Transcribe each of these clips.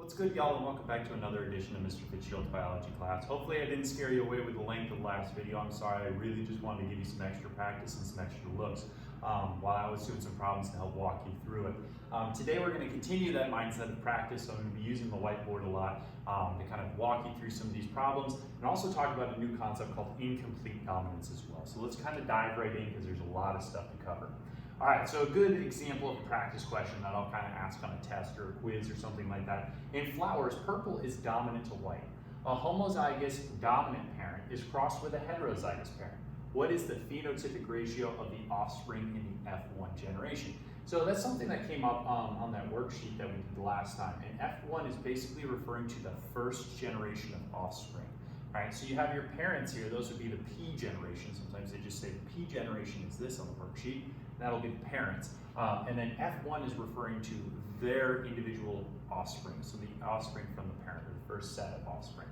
What's good, y'all, and welcome back to another edition of Mr. Fitzgerald's biology class. Hopefully I didn't scare you away with the length of the last video. I'm sorry, I really just wanted to give you some extra practice and some extra looks while I was doing some problems to help walk you through it. Today we're going to continue that mindset of practice, so I'm going to be using the whiteboard a lot to kind of walk you through some of these problems and also talk about a new concept called incomplete dominance as well. So let's kind of dive right in because there's a lot of stuff to cover. All right, so a good example of a practice question that I'll kind of ask on a test or a quiz or something like that. In flowers, purple is dominant to white. A homozygous dominant parent is crossed with a heterozygous parent. What is the phenotypic ratio of the offspring in the F1 generation? So that's something that came up on that worksheet that we did last time. And F1 is basically referring to the first generation of offspring. All right, so you have your parents here, those would be the P generation. Sometimes they just say the P generation is this on the worksheet. That'll be the parents. And then F1 is referring to their individual offspring, so the offspring from the parent, or the first set of offspring.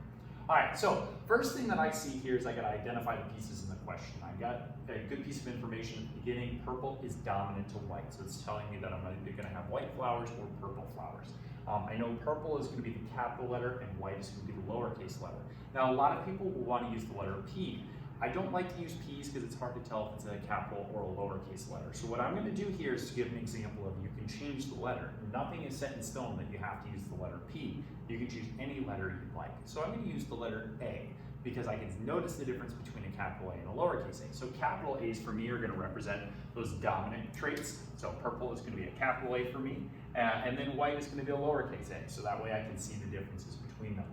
All right, so first thing that I see here is I gotta identify the pieces in the question. I got a good piece of information at the beginning. Purple is dominant to white, so it's telling me that I'm either gonna have white flowers or purple flowers. I know purple is gonna be the capital letter and white is gonna be the lowercase letter. Now, a lot of people will wanna use the letter P. I don't like to use P's because it's hard to tell if it's a capital or a lowercase letter. So what I'm going to do here is to give an example of you can change the letter. Nothing is set in stone that you have to use the letter P. You can choose any letter you'd like. So I'm going to use the letter A because I can notice the difference between a capital A and a lowercase a. So capital A's for me are going to represent those dominant traits. So purple is going to be a capital A for me, and then white is going to be a lowercase a. So that way I can see the differences between them.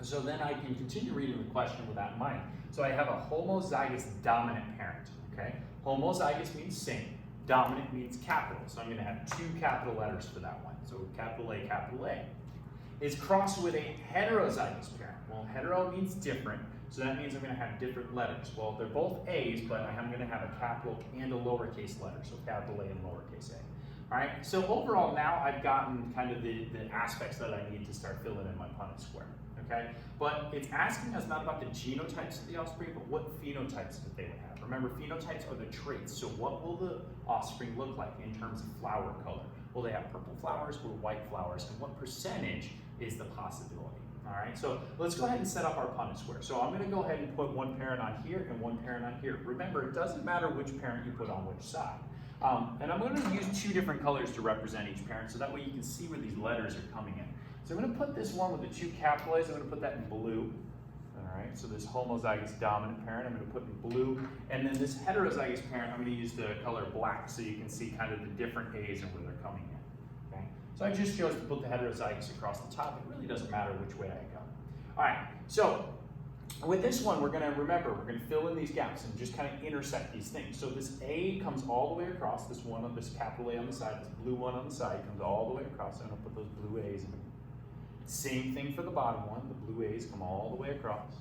So then I can continue reading the question with that in mind. So I have a homozygous dominant parent, okay? Homozygous means same, dominant means capital. So I'm gonna have two capital letters for that one. So capital A, is crossed with a heterozygous parent. Well, hetero means different, so that means I'm gonna have different letters. Well, they're both A's, but I'm gonna have a capital and a lowercase letter, so capital A and lowercase a. All right, so overall now I've gotten kind of the aspects that I need to start filling in my Punnett square. Okay? But it's asking us not about the genotypes of the offspring, but what phenotypes that they would have. Remember, phenotypes are the traits. So what will the offspring look like in terms of flower color? Will they have purple flowers or white flowers? And what percentage is the possibility? All right, so let's go ahead and set up our Punnett square. So I'm going to go ahead and put one parent on here and one parent on here. Remember, it doesn't matter which parent you put on which side. And I'm going to use two different colors to represent each parent so that way you can see where these letters are coming in. So I'm going to put this one with the two capital A's, I'm going to put that in blue. All right, so this homozygous dominant parent, I'm going to put in blue. And then this heterozygous parent, I'm going to use the color black so you can see kind of the different A's and where they're coming in. Okay? So I just chose to put the heterozygous across the top. It really doesn't matter which way I go. All right, so with this one, we're going to fill in these gaps and just kind of intersect these things. So this A comes all the way across, this capital A on the side, this blue one on the side comes all the way across. So I'm going to put those blue A's in. Same thing for the bottom one. The blue A's come all the way across.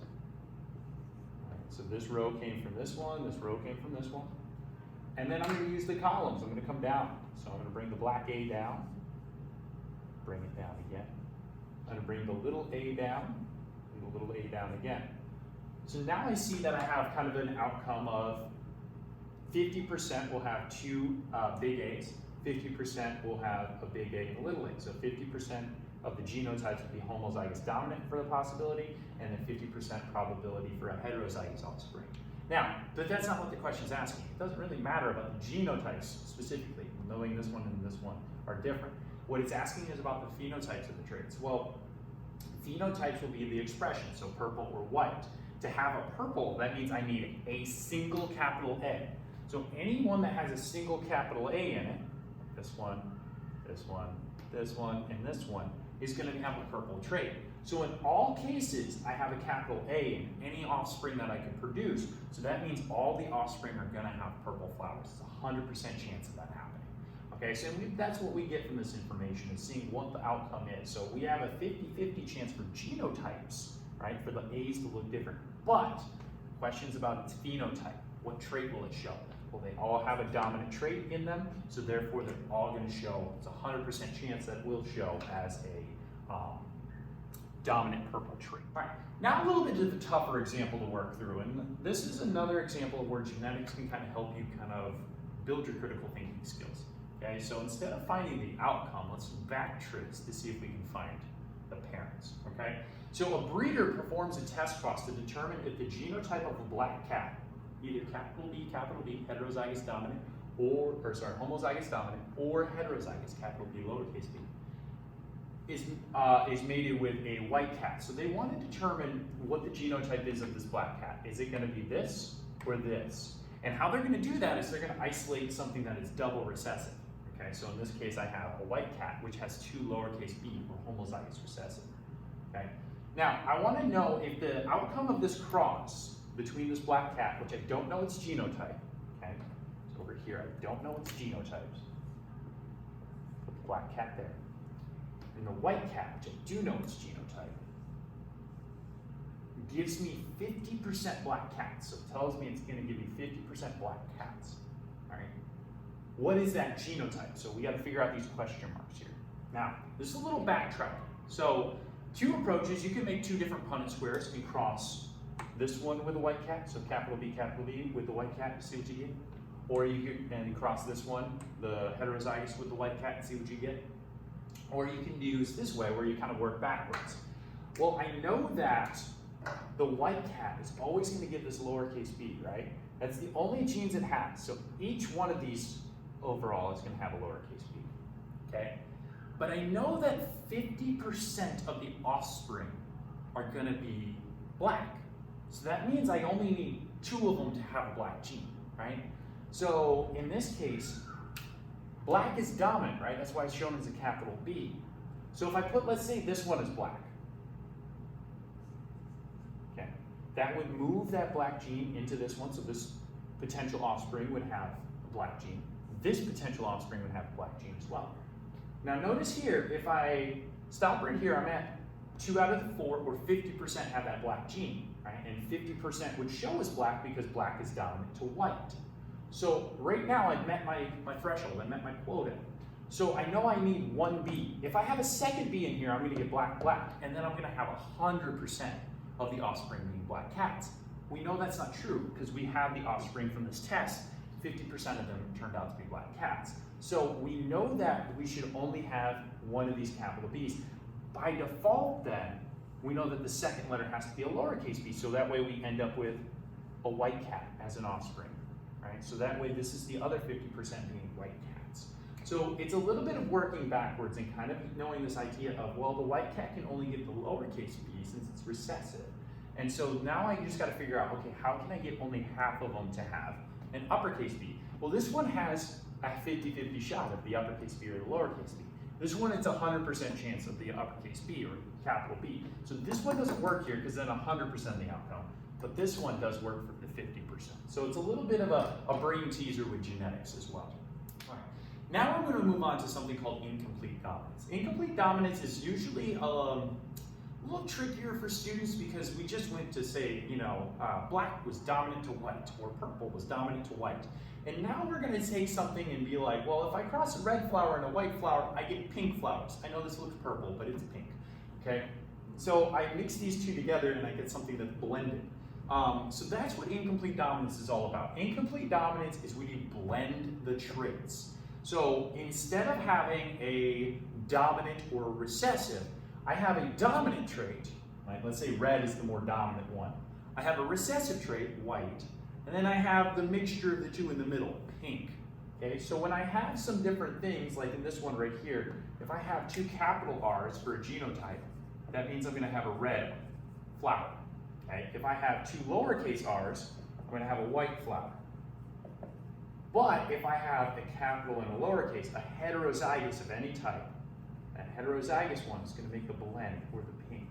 All right, so this row came from this one, this row came from this one. And then I'm going to use the columns. I'm going to come down. So I'm going to bring the black A down, bring it down again. I'm going to bring the little a down, and the little a down again. So now I see that I have kind of an outcome of 50% will have two big A's, 50% will have a big A and a little a. So 50% of the genotypes would be homozygous dominant for the possibility, and then 50% probability for a heterozygous offspring. Now, but that's not what the question's asking. It doesn't really matter about the genotypes specifically, knowing this one and this one are different. What it's asking is about the phenotypes of the traits. Well, phenotypes will be the expression, so purple or white. To have a purple, that means I need a single capital A. So anyone that has a single capital A in it, this one, this one, this one, and this one, is going to have a purple trait. So in all cases, I have a capital A in any offspring that I can produce. So that means all the offspring are going to have purple flowers. It's a 100% chance of that happening. Okay, so that's what we get from this information, is seeing what the outcome is. So we have a 50-50 chance for genotypes, right, for the A's to look different. But questions about its phenotype. What trait will it show? Well, they all have a dominant trait in them, so therefore they're all going to show, it's a 100% chance that will show as a dominant purple trait. All right, now a little bit of a tougher example to work through, and this is another example of where genetics can kind of help you kind of build your critical thinking skills. Okay, so instead of finding the outcome, let's backtrace to see if we can find the parents, okay? So a breeder performs a test cross to determine if the genotype of a black cat, either capital B, heterozygous dominant, homozygous dominant, or heterozygous, capital B, lowercase b, is mated with a white cat. So they want to determine what the genotype is of this black cat. Is it going to be this or this? And how they're going to do that is they're going to isolate something that is double recessive. Okay, so in this case I have a white cat which has 2 lowercase b or homozygous recessive. Okay, now I want to know if the outcome of this cross between this black cat, which I don't know its genotype, okay, so over here I don't know its genotypes, put the black cat there, and the white cat, which I do know its genotype, gives me 50% black cats. So it tells me it's going to give me 50% black cats. All right. What is that genotype? So we got to figure out these question marks here. Now, this is a little backtrack. So 2 approaches. You can make 2 different Punnett squares and cross this one with a white cat. So capital B with the white cat to see what you get. Or you can cross this one, the heterozygous with the white cat, and see what you get. Or you can use this way where you kind of work backwards. Well, I know that the white cat is always going to give this lowercase b, right? That's the only genes it has. So each one of these overall is going to have a lowercase b, okay? But I know that 50% of the offspring are going to be black. So that means I only need 2 of them to have a black gene, right? So in this case, black is dominant, right? That's why it's shown as a capital B. So if I put, let's say this one is black, that would move that black gene into this one, so this potential offspring would have a black gene. This potential offspring would have a black gene as well. Now notice here, if I stop right here, I'm at 2 out of the 4, or 50% have that black gene, right? And 50% would show as black because black is dominant to white. So right now I've met my threshold, I met my quota. So I know I need 1 B. If I have a second B in here, I'm gonna get black, black, and then I'm gonna have 100% of the offspring being black cats. We know that's not true because we have the offspring from this test. 50% of them turned out to be black cats. So we know that we should only have 1 of these capital B's. By default then, we know that the second letter has to be a lowercase b, so that way we end up with a white cat as an offspring, right? So that way this is the other 50% being white cats. So it's a little bit of working backwards and kind of knowing this idea of, well, the white cat can only get the lowercase b since it's recessive. And so now I just got to figure out, okay, how can I get only half of them to have an uppercase b? Well, this one has a 50-50 shot of the uppercase b or the lowercase b. This one, it's a 100% chance of the uppercase b or capital B. So this one doesn't work here because then 100% of the outcome. But this one does work for the 50%. So it's a little bit of a brain teaser with genetics as well. All right. Now we're going to move on to something called incomplete dominance. Incomplete dominance is usually a little trickier for students because we just went to say, black was dominant to white or purple was dominant to white. And now we're going to take something and be like, well, if I cross a red flower and a white flower, I get pink flowers. I know this looks purple, but it's pink, okay? So I mix these 2 together and I get something that's blended. So that's what incomplete dominance is all about. Incomplete dominance is when you blend the traits. So instead of having a dominant or a recessive, I have a dominant trait, right? Let's say red is the more dominant one. I have a recessive trait, white, and then I have the mixture of the 2 in the middle, pink. Okay, so when I have some different things, like in this one right here, if I have 2 capital R's for a genotype, that means I'm going to have a red flower. Okay, if I have 2 lowercase r's, I'm going to have a white flower. But if I have a capital and a lowercase, a heterozygous of any type, that heterozygous one is going to make the blend or the pink.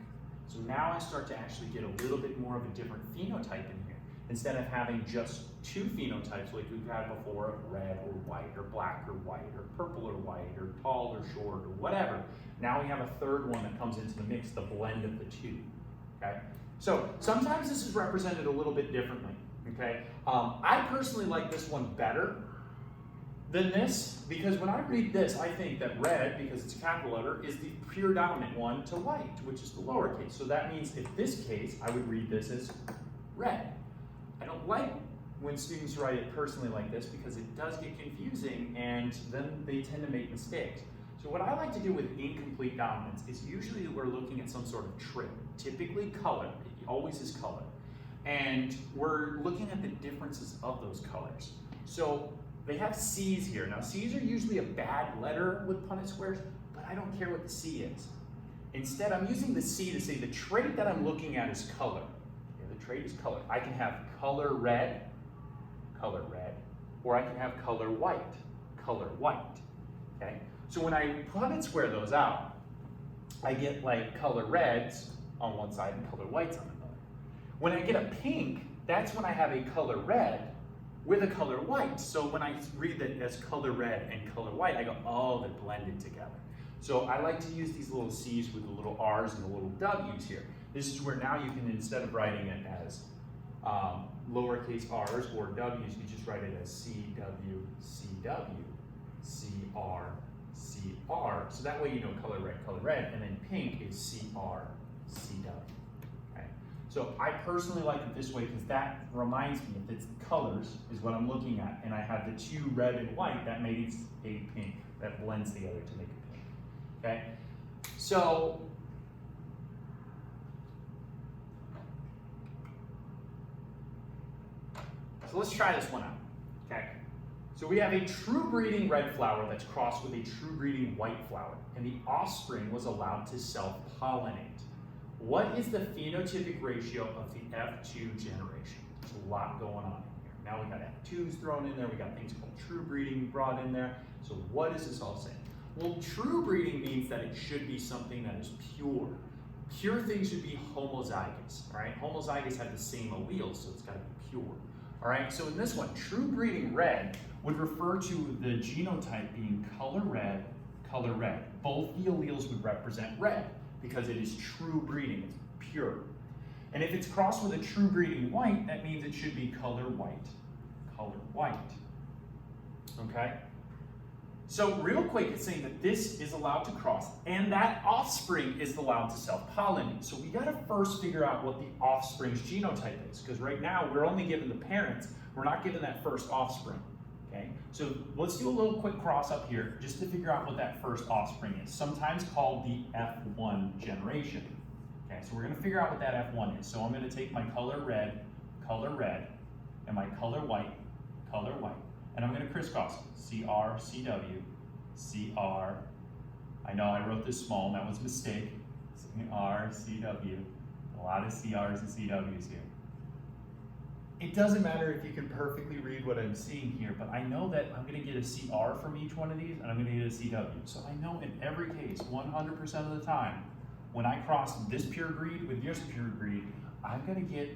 So now I start to actually get a little bit more of a different phenotype in here. Instead of having just 2 phenotypes like we've had before of red or white or black or white or purple or white or tall or short or whatever, now we have a third one that comes into the mix, the blend of the 2. Okay? So sometimes this is represented a little bit differently. Okay? I personally like this one better than this, because when I read this, I think that red, because it's a capital letter, is the pure dominant one to white, which is the lowercase. So that means in this case, I would read this as red. I don't like when students write it personally like this because it does get confusing and then they tend to make mistakes. So what I like to do with incomplete dominance is usually we're looking at some sort of trait, typically color, it always is color. And we're looking at the differences of those colors. So they have C's here. Now C's are usually a bad letter with Punnett squares, but I don't care what the C is. Instead, I'm using the C to say the trait that I'm looking at is color. Okay, the trait is color. I can have color red, or I can have color white, okay? So when I Punnett square those out, I get like color reds on one side and color whites on another. When I get a pink, that's when I have a color red with a color white. So when I read that as color red and color white, I go, oh, they're blended together. So I like to use these little C's with the little R's and the little W's here. This is where now you can, instead of writing it as lowercase r's or w's, you just write it as CW, CW, CR, CR. So that way you know color red, and then pink is CR, CW. Okay? So I personally like it this way because that reminds me, if it's colors is what I'm looking at, and I have the two red and white, that makes a pink. That blends together to make a pink. Okay? So let's try this one out, okay? So we have a true breeding red flower that's crossed with a true breeding white flower, and the offspring was allowed to self-pollinate. What is the phenotypic ratio of the F2 generation? There's a lot going on here. Now we got F2s thrown in there, we got things called true breeding brought in there. So what does this all say? Well, true breeding means that it should be something that is pure. Pure things should be homozygous, all right? Homozygous have the same alleles, so it's gotta be pure. All right, so in this one, true breeding red would refer to the genotype being color red. Both the alleles would represent red because it is true breeding, it's pure. And if it's crossed with a true breeding white, that means it should be color white, okay? So real quick, it's saying that this is allowed to cross and that offspring is allowed to self-pollinate. So we gotta first figure out what the offspring's genotype is, because right now we're only given the parents, we're not given that first offspring, okay? So let's do a little quick cross up here just to figure out what that first offspring is, sometimes called the F1 generation. Okay, so we're gonna figure out what that F1 is. So I'm gonna take my color red, and my color white, and I'm going to crisscross CR, CW, CR. I know I wrote this small, and that was a mistake. CR, CW. A lot of CRs and CWs here. It doesn't matter if you can perfectly read what I'm seeing here, but I know that I'm going to get a CR from each one of these, and I'm going to get a CW. So I know in every case, 100% of the time, when I cross this pure breed with this pure breed, I'm going to get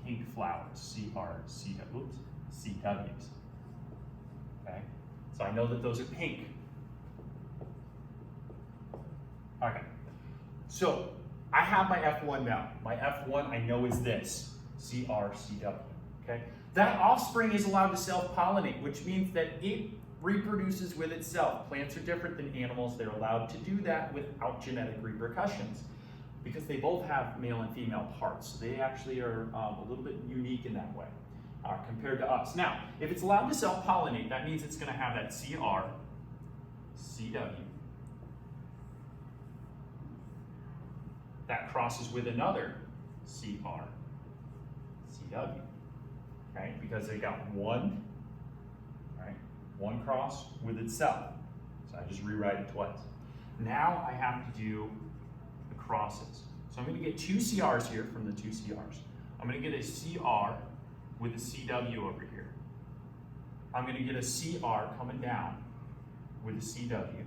pink flowers, CR, CW, CWs. Okay, so I know that those are pink. Okay, so I have my F1 now. My F1 I know is this, CR, CW, okay? That offspring is allowed to self-pollinate, which means that it reproduces with itself. Plants are different than animals. They're allowed to do that without genetic repercussions because they both have male and female parts. They actually are a little bit unique in that way. Compared to us. Now, if it's allowed to self-pollinate, that means it's going to have that CR, CW. That crosses with another CR, CW. Okay, because they got one, right? One cross with itself. So I just rewrite it twice. Now I have to do the crosses. So I'm going to get two CRs here from the two CRs. I'm going to get a CR with a CW over here. I'm going to get a CR coming down with a CW.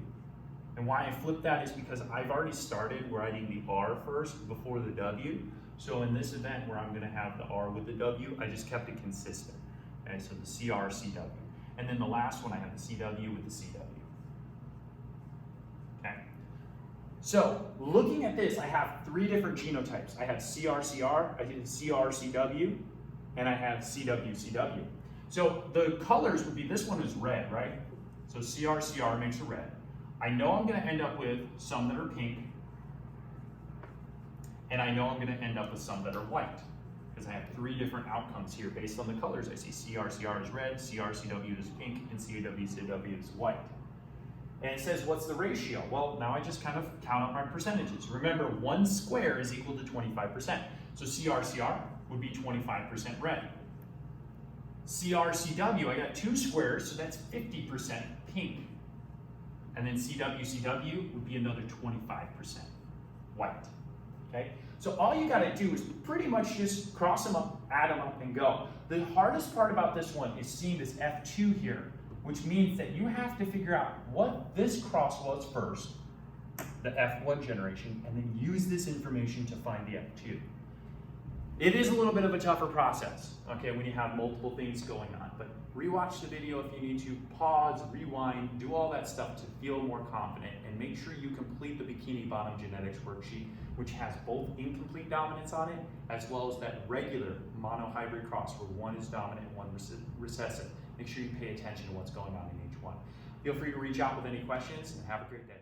And why I flip that is because I've already started writing the R first before the W. So in this event where I'm going to have the R with the W, I just kept it consistent. Okay, so the CR, CW. And then the last one, I have the CW with the CW. Okay. So looking at this, I have three different genotypes. I have CR, I have CR, CW, and I have CW, CW. So the colors would be, this one is red, right? So CR, CR makes a red. I know I'm gonna end up with some that are pink, and I know I'm gonna end up with some that are white, because I have three different outcomes here based on the colors. I see CR, CR is red, CR, CW is pink, and CW, CW is white. And it says, what's the ratio? Well, now I just kind of count up my percentages. Remember, 1 square is equal to 25%. So CR would be 25% red. CR I got 2 squares, so that's 50% pink. And then CW would be another 25% white. Okay? So all you gotta do is pretty much just cross them up, add them up, and go. The hardest part about this one is seeing this F2 here, which means that you have to figure out what this cross was first, the F1 generation, and then use this information to find the F2. It is a little bit of a tougher process, okay, when you have multiple things going on, but rewatch the video if you need to, pause, rewind, do all that stuff to feel more confident, and make sure you complete the Bikini Bottom genetics worksheet, which has both incomplete dominance on it, as well as that regular monohybrid cross where one is dominant and one recessive. Make sure you pay attention to what's going on in each one. Feel free to reach out with any questions, and have a great day.